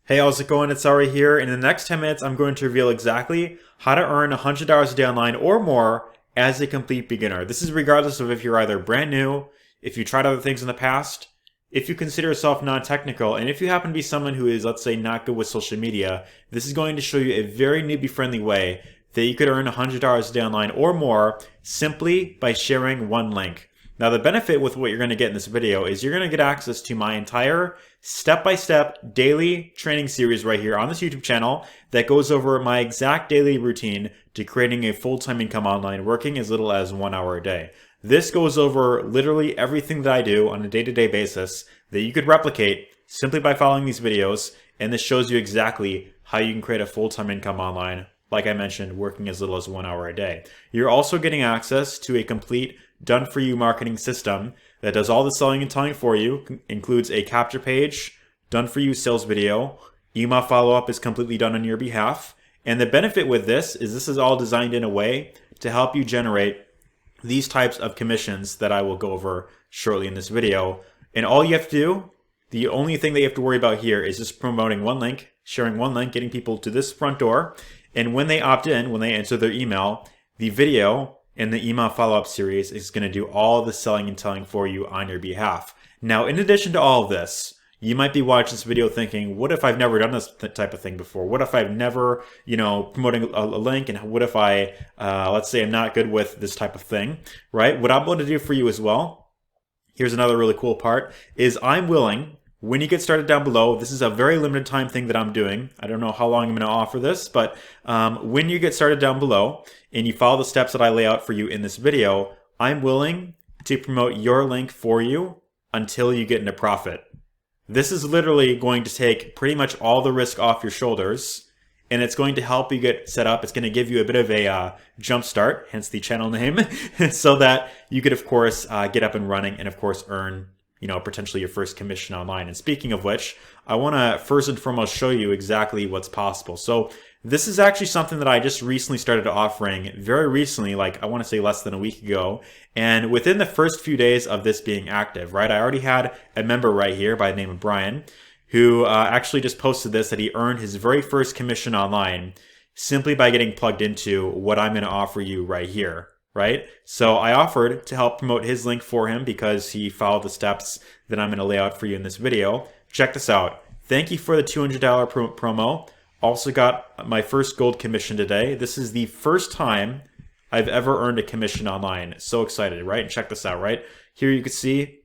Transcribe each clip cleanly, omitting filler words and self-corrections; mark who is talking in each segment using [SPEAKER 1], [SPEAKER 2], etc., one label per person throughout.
[SPEAKER 1] Hey, how's it going? It's Ari here. In the next 10 minutes, I'm going to reveal exactly how to earn $100 a day online or more as a complete beginner. This is regardless of if you're either brand new, if you tried other things in the past, if you consider yourself non-technical, and if you happen to be someone who is, let's say, not good with social media. This is going to show you a very newbie-friendly way that you could earn $100 a day online or more simply by sharing one link. Now, the benefit with what you're going to get in this video is you're going to get access to my entire step-by-step daily training series right here on this YouTube channel that goes over my exact daily routine to creating a full-time income online working as little as 1 hour a day. This goes over literally everything that I do on a day-to-day basis that you could replicate simply by following these videos, and this shows you exactly how you can create a full-time income online, like I mentioned, working as little as 1 hour a day. You're also getting access to a complete done-for-you marketing system that does all the selling and telling for you, includes a capture page, done-for-you sales video, email follow-up is completely done on your behalf. And the benefit with this is all designed in a way to help you generate these types of commissions that I will go over shortly in this video. And all you have to do, the only thing that you have to worry about here is just promoting one link, sharing one link, getting people to this front door. And when they opt in, when they enter their email, the video and the email follow-up series is going to do all the selling and telling for you on your behalf. Now, in addition to all of this, you might be watching this video thinking, what if I've never done this type of thing before? What if I've never, promoting a link? And what if I, let's say I'm not good with this type of thing, right? What I'm going to do for you as well, here's another really cool part, is I'm willing, when you get started down below, this is a very limited time thing that I'm doing. I don't know how long I'm going to offer this, but when you get started down below and you follow the steps that I lay out for you in this video, I'm willing to promote your link for you until you get into profit. This is literally going to take pretty much all the risk off your shoulders, and it's going to help you get set up. It's going to give you a bit of a jump start, hence the channel name, so that you could, of course, get up and running and, of course, earn potentially your first commission online. And speaking of which, I want to first and foremost show you exactly what's possible. So this is actually something that I just recently started offering very recently, like I want to say less than a week ago. And within the first few days of this being active, right, I already had a member right here by the name of Brian who actually just posted this, that he earned his very first commission online simply by getting plugged into what I'm going to offer you right here. Right? So I offered to help promote his link for him because he followed the steps that I'm going to lay out for you in this video. Check this out. Thank you for the $200 promo. Also got my first gold commission today. This is the first time I've ever earned a commission online. So excited, right? And check this out, right? Here you can see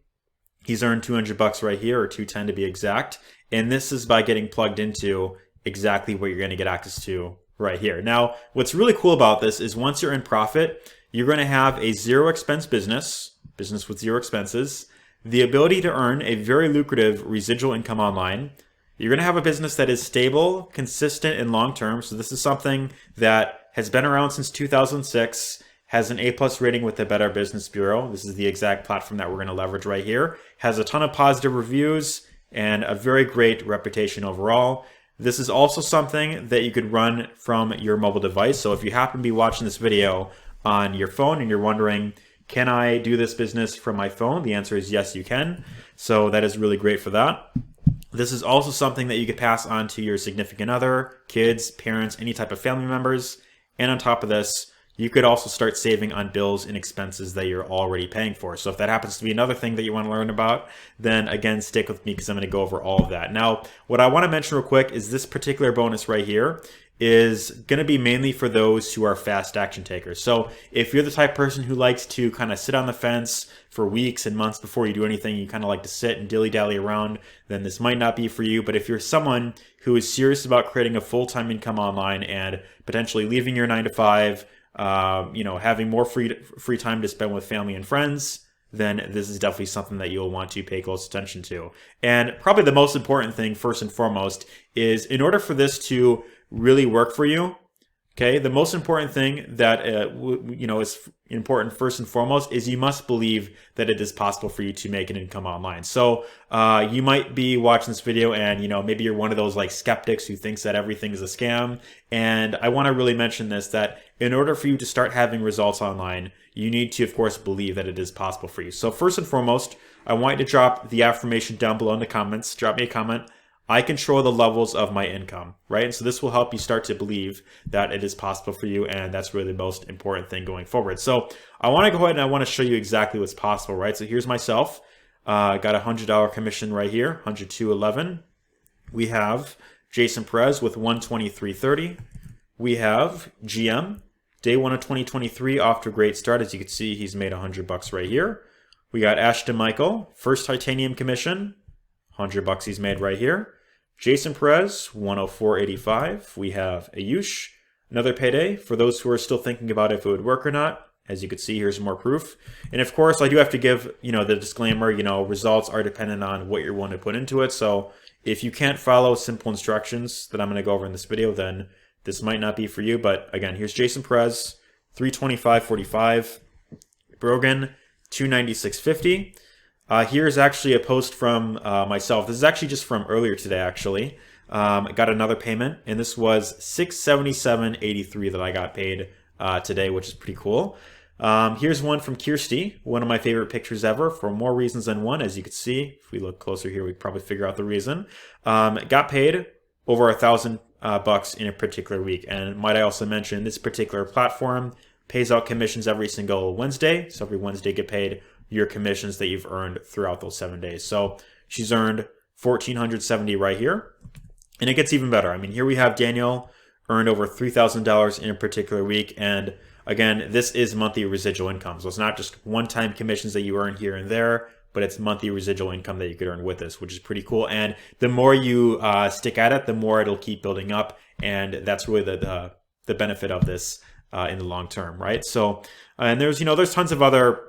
[SPEAKER 1] he's earned 200 bucks right here, or 210 to be exact. And this is by getting plugged into exactly what you're going to get access to right here. Now, what's really cool about this is once you're in profit, you're going to have a zero expense business with zero expenses, the ability to earn a very lucrative residual income online. You're going to have a business that is stable, consistent, and long-term. So this is something that has been around since 2006, has an A+ rating with the Better Business Bureau. This is the exact platform that we're going to leverage right here. Has a ton of positive reviews and a very great reputation overall. This is also something that you could run from your mobile device. So if you happen to be watching this video on your phone and you're wondering, can I do this business from my phone? The answer is yes, you can. So that is really great for that. This is also something that you could pass on to your significant other, kids, parents, any type of family members. And on top of this, you could also start saving on bills and expenses that you're already paying for. So if that happens to be another thing that you want to learn about, then again, stick with me because I'm going to go over all of that. Now, what I want to mention real quick is this particular bonus right here is going to be mainly for those who are fast action takers. So if you're the type of person who likes to kind of sit on the fence for weeks and months before you do anything, you kind of like to sit and dilly-dally around, then this might not be for you. But if you're someone who is serious about creating a full-time income online and potentially leaving your 9-to-5, having more free time to spend with family and friends, then this is definitely something that you'll want to pay close attention to. And probably the most important thing, first and foremost, is in order for this to really work for you, okay, the most important thing that is important first and foremost is you must believe that it is possible for you to make an income online. So you might be watching this video and maybe you're one of those like skeptics who thinks that everything is a scam. And I want to really mention this, that in order for you to start having results online, you need to, of course, believe that it is possible for you. So first and foremost, I want you to drop the affirmation down below in the comments. Drop me a comment. I control the levels of my income, right? And so this will help you start to believe that it is possible for you, and that's really the most important thing going forward. So I want to go ahead and I want to show you exactly what's possible, right? So here's myself. Got a $100 commission right here, 102.11. We have Jason Perez with 123.30. We have GM, day one of 2023, off to a great start. As you can see, he's made $100 right here. We got Ashton Michael, first titanium commission, $100 he's made right here. Jason Perez, 104.85. We have Ayush, another payday for those who are still thinking about if it would work or not. As you can see, here's more proof. And of course, I do have to give, the disclaimer, results are dependent on what you're willing to put into it. So if you can't follow simple instructions that I'm going to go over in this video, then this might not be for you. But again, here's Jason Perez, 325.45. Brogan, 296.50. Here's actually a post from myself. This is actually just from earlier today, actually. Got another payment, and this was $677.83 that I got paid today, which is pretty cool. Here's one from Kirsty, one of my favorite pictures ever for more reasons than one. As you can see, if we look closer here, we can probably figure out the reason. Got paid over $1,000 in a particular week. And might I also mention, this particular platform pays out commissions every single Wednesday. So every Wednesday get paid your commissions that you've earned throughout those 7 days. So she's earned $1,470 right here. And it gets even better. I mean, here we have Daniel earned over $3,000 in a particular week. And again, this is monthly residual income. So it's not just one-time commissions that you earn here and there, but it's monthly residual income that you could earn with this, which is pretty cool. And the more you stick at it, the more it'll keep building up. And that's really the benefit of this in the long term, right? So, and there's tons of other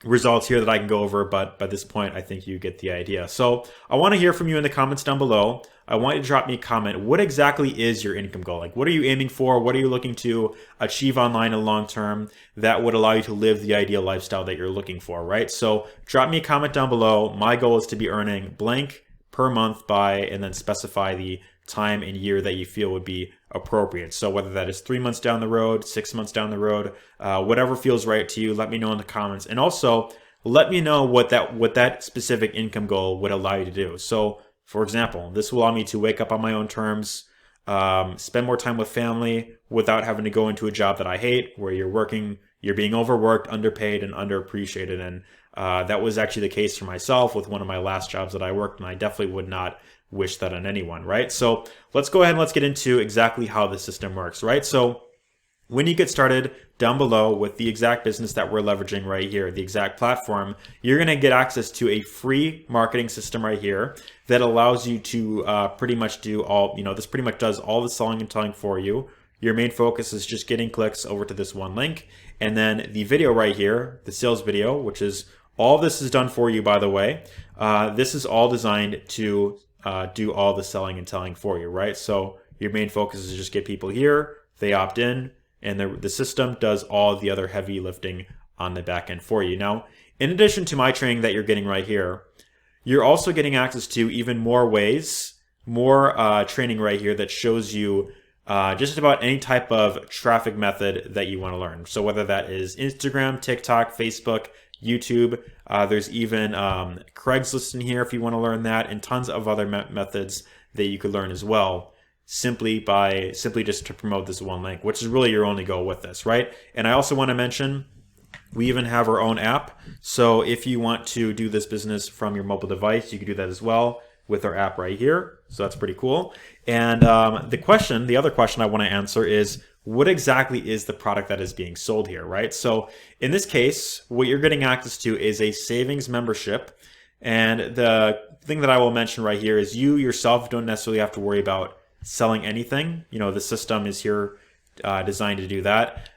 [SPEAKER 1] results here that I can go over, but by this point, I think you get the idea. So I want to hear from you in the comments down below. I want you to drop me a comment. What exactly is your income goal? Like, what are you aiming for? What are you looking to achieve online in the long term that would allow you to live the ideal lifestyle that you're looking for, right? So drop me a comment down below. My goal is to be earning blank per month by, and then specify the time and year that you feel would be appropriate. So whether that is 3 months down the road, 6 months down the road, whatever feels right to you, let me know in the comments. And also let me know what that specific income goal would allow you to do. So for example, this will allow me to wake up on my own terms, spend more time with family without having to go into a job that I hate, where you're being overworked, underpaid, and underappreciated. And that was actually the case for myself with one of my last jobs that I worked, and I definitely would not wish that on anyone, right? So let's go ahead and let's get into exactly how the system works, right? So when you get started down below with the exact business that we're leveraging right here, the exact platform, you're going to get access to a free marketing system right here that allows you to pretty much do all, this pretty much does all the selling and telling for you. Your main focus is just getting clicks over to this one link. And then the video right here, the sales video, which is all this is done for you, by the way. This is all designed to do all the selling and telling for you, right? So your main focus is just get people here, they opt in, and the system does all the other heavy lifting on the back end for you. Now, in addition to my training that you're getting right here, you're also getting access to even more ways, more training right here that shows you just about any type of traffic method that you want to learn. So whether that is Instagram, TikTok, Facebook, YouTube, there's even Craigslist in here if you want to learn that, and tons of other methods that you could learn as well, simply just to promote this one link, which is really your only goal with this, right? And I also want to mention, we even have our own app. So if you want to do this business from your mobile device, you can do that as well with our app right here. So that's pretty cool. And the other question I want to answer is, what exactly is the product that is being sold here, right? So in this case, what you're getting access to is a savings membership. And the thing that I will mention right here is you yourself don't necessarily have to worry about selling anything. The system is here designed to do that.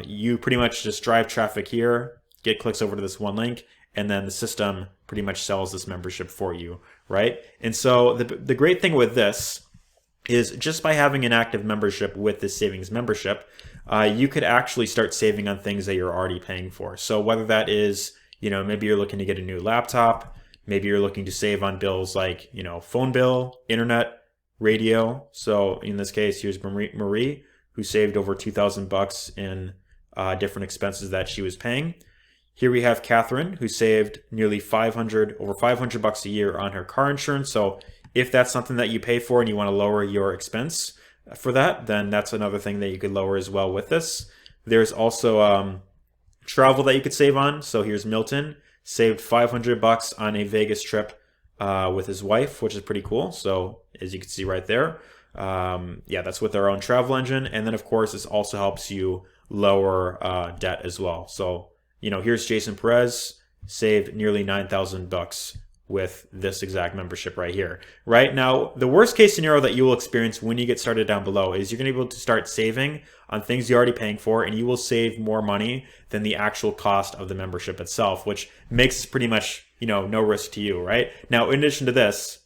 [SPEAKER 1] You pretty much just drive traffic here, get clicks over to this one link, and then the system pretty much sells this membership for you, right? And so the great thing with this is just by having an active membership with this savings membership, you could actually start saving on things that you're already paying for. So whether that is, maybe you're looking to get a new laptop, maybe you're looking to save on bills like, phone bill, internet, radio. So in this case, here's Marie, who saved over $2,000 in different expenses that she was paying. Here we have Catherine, who saved nearly over $500 a year on her car insurance. So If that's something that you pay for and you want to lower your expense for that, then that's another thing that you could lower as well with this. There's also travel that you could save on. So here's Milton, saved $500 on a Vegas trip with his wife, which is pretty cool. So as you can see right there, yeah, that's with our own travel engine. And then of course, this also helps you lower debt as well. So, you know, here's Jason Perez, saved nearly $9,000 with this exact membership right here. Right now, the worst case scenario that you will experience when you get started down below is you're going to be able to start saving on things you're already paying for, and you will save more money than the actual cost of the membership itself, which makes pretty much, you know, no risk to you, right? Now, in addition to this,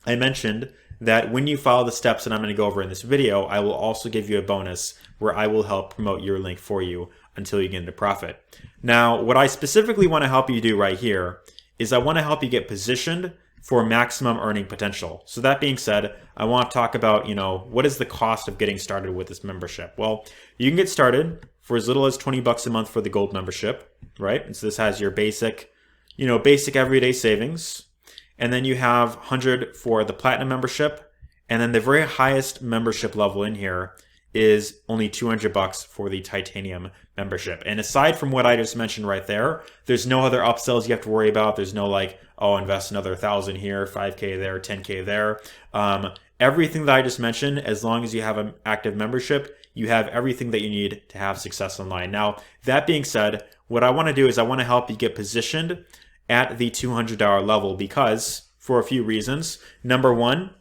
[SPEAKER 1] I mentioned that when you follow the steps that I'm going to go over in this video, I will also give you a bonus where I will help promote your link for you until you get into profit. Now, what I specifically want to help you do right here is I want to help you get positioned for maximum earning potential. So that being said, I want to talk about, you know, what is the cost of getting started with this membership? Well, you can get started for as little as 20 bucks a month for the gold membership, right? And so this has your basic, you know, basic everyday savings. And then you have 100 for the platinum membership. And then the very highest membership level in here is only 200 bucks for the titanium membership. And aside from what I just mentioned right there, there's no other upsells you have to worry about. There's no like, oh, invest another 1,000 here, 5K there, 10K there. Everything that I just mentioned, as long as you have an active membership, you have everything that you need to have success online. Now, that being said, what I want to do is I want to help you get positioned at the $200 level because for a few reasons. Number one,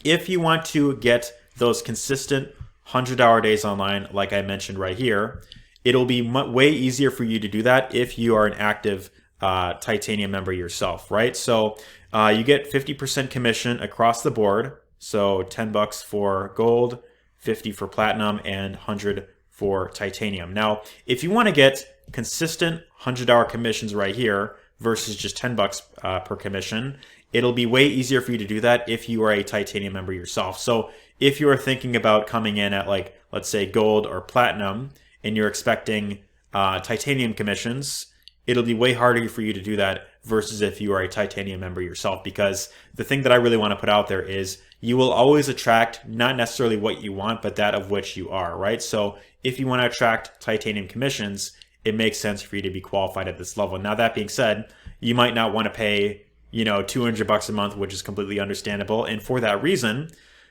[SPEAKER 1] if you want to get those consistent $100 days online, like I mentioned right here, it'll be way easier for you to do that if you are an active titanium member yourself, right? So you get 50% commission across the board. So 10 bucks for gold, 50 for platinum, and 100 for titanium. Now, if you want to get consistent $100 commissions right here versus just 10 bucks per commission, it'll be way easier for you to do that if you are a titanium member yourself. So if you are thinking about coming in at like, let's say gold or platinum, and you're expecting titanium commissions, it'll be way harder for you to do that versus if you are a titanium member yourself. Because the thing that I really want to put out there is you will always attract not necessarily what you want, but that of which you are, right? So if you want to attract titanium commissions, it makes sense for you to be qualified at this level. Now, that being said, you might not want to pay, you know, 200 bucks a month, which is completely understandable. And for that reason,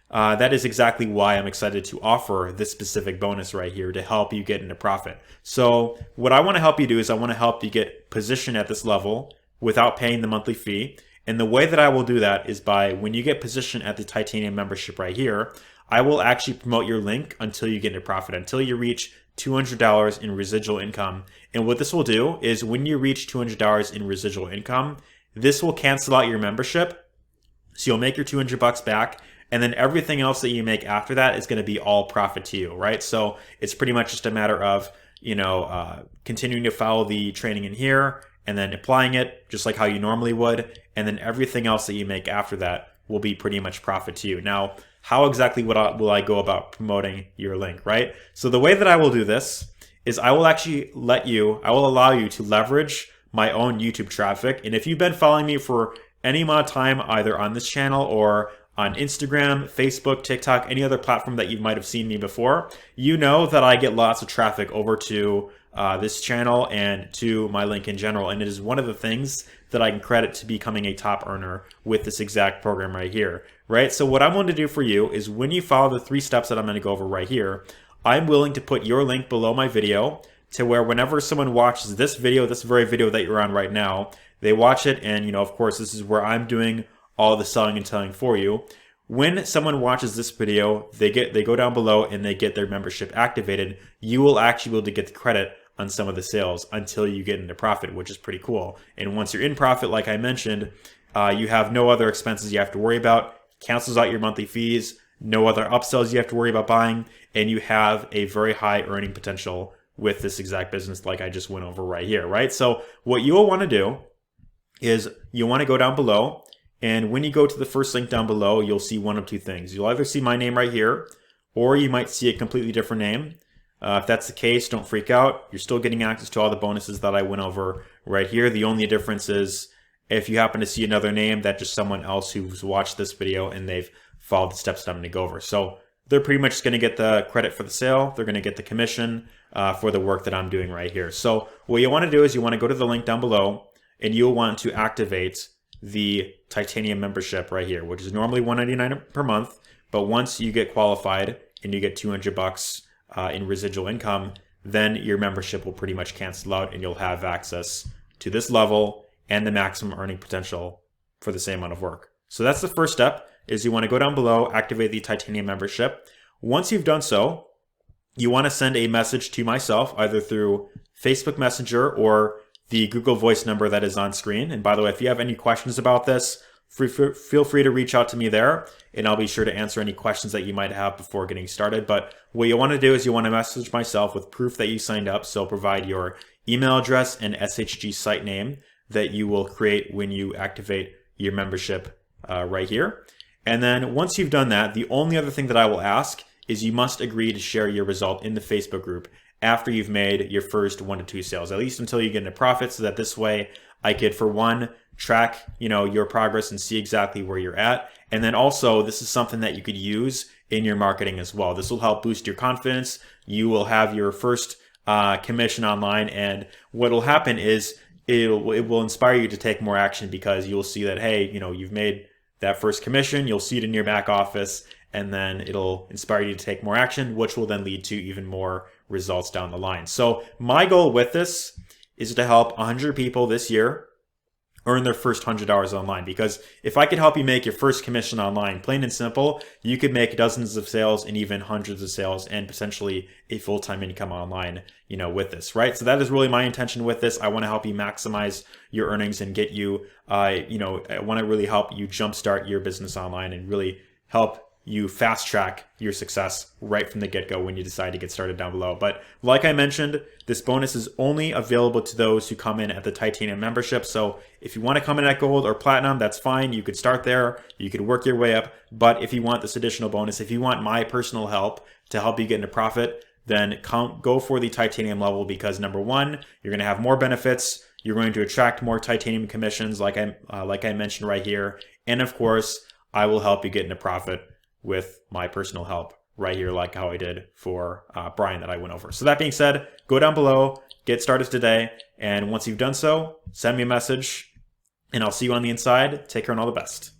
[SPEAKER 1] that is exactly why I'm excited to offer this specific bonus right here to help you get into profit. So what I want to help you do is I want to help you get positioned at this level without paying the monthly fee. And the way that I will do that is by when you get positioned at the titanium membership right here, I will actually promote your link until you get into profit, until you reach $200 in residual income. And what this will do is when you reach $200 in residual income, this will cancel out your membership. So you'll make your 200 bucks back. And then everything else that you make after that is going to be all profit to you, right? So it's pretty much just a matter of, you know, continuing to follow the training in here and then applying it just like how you normally would. And then everything else that you make after that will be pretty much profit to you. Now, how exactly will I go about promoting your link, right? So the way that I will do this is I will actually I will allow you to leverage my own YouTube traffic. And if you've been following me for any amount of time, either on this channel or on Instagram, Facebook, TikTok, any other platform that you might have seen me before, you know that I get lots of traffic over to this channel and to my link in general. And it is one of the things that I can credit to becoming a top earner with this exact program right here, right? So what I'm going to do for you is when you follow the 3 steps that I'm going to go over right here, I'm willing to put your link below my video to where whenever someone watches this video, this very video that you're on right now, they watch it. And, you know, of course, this is where I'm doing all the selling and telling for you. When someone watches this video, they go down below and they get their membership activated. You will actually be able to get the credit on some of the sales until you get into profit, which is pretty cool. And once you're in profit, like I mentioned, you have no other expenses you have to worry about, cancels out your monthly fees, no other upsells you have to worry about buying, and you have a very high earning potential with this exact business like I just went over right here, right? So what you will want to do is you want to go down below, and when you go to the first link down below, you'll see one of 2 things. You'll either see my name right here, or you might see a completely different name. If that's the case, don't freak out. You're still getting access to all the bonuses that I went over right here. The only difference is if you happen to see another name, that's just someone else who's watched this video and they've followed the steps that I'm going to go over. So they're pretty much going to get the credit for the sale. They're going to get the commission for the work that I'm doing right here. So what you want to do is you want to go to the link down below and you'll want to activate the titanium membership right here, which is normally $199 per month. But once you get qualified and you get $200 in residual income, then your membership will pretty much cancel out and you'll have access to this level and the maximum earning potential for the same amount of work. So that's the first step, is you want to go down below, activate the titanium membership. Once you've done so, you want to send a message to myself, either through Facebook Messenger or the Google Voice number that is on screen. And by the way, if you have any questions about this, feel free to reach out to me there, and I'll be sure to answer any questions that you might have before getting started. But what you want to do is you want to message myself with proof that you signed up. So provide your email address and SHG site name that you will create when you activate your membership right here. And then once you've done that, the only other thing that I will ask is you must agree to share your result in the Facebook group after you've made your first 1 to 2 sales, at least until you get into profit, so that this way I could, for one, track your progress and see exactly where you're at. And then also, this is something that you could use in your marketing as well. This will help boost your confidence. You will have your first commission online, and what will happen is it will inspire you to take more action, because you'll see that, hey, you've made that first commission, you'll see it in your back office, and then it'll inspire you to take more action, which will then lead to even more results down the line. So my goal with this is to help 100 people this year earn their first $100 online, because if I could help you make your first commission online, plain and simple, you could make dozens of sales and even hundreds of sales and potentially a full-time income online, with this, right? So that is really my intention with this. I want to help you maximize your earnings and get you, I want to really help you jumpstart your business online and really help you fast track your success right from the get-go when you decide to get started down below. But like I mentioned, this bonus is only available to those who come in at the titanium membership. So if you want to come in at gold or platinum, that's fine. You could start there. You could work your way up. But if you want this additional bonus, if you want my personal help to help you get into profit, then go for the titanium level, because number one, you're going to have more benefits. You're going to attract more titanium commissions like I mentioned right here. And of course, I will help you get into profit with my personal help right here, like how I did for Brian that I went over. So that being said, go down below, get started today. And once you've done so, send me a message and I'll see you on the inside. Take care and all the best.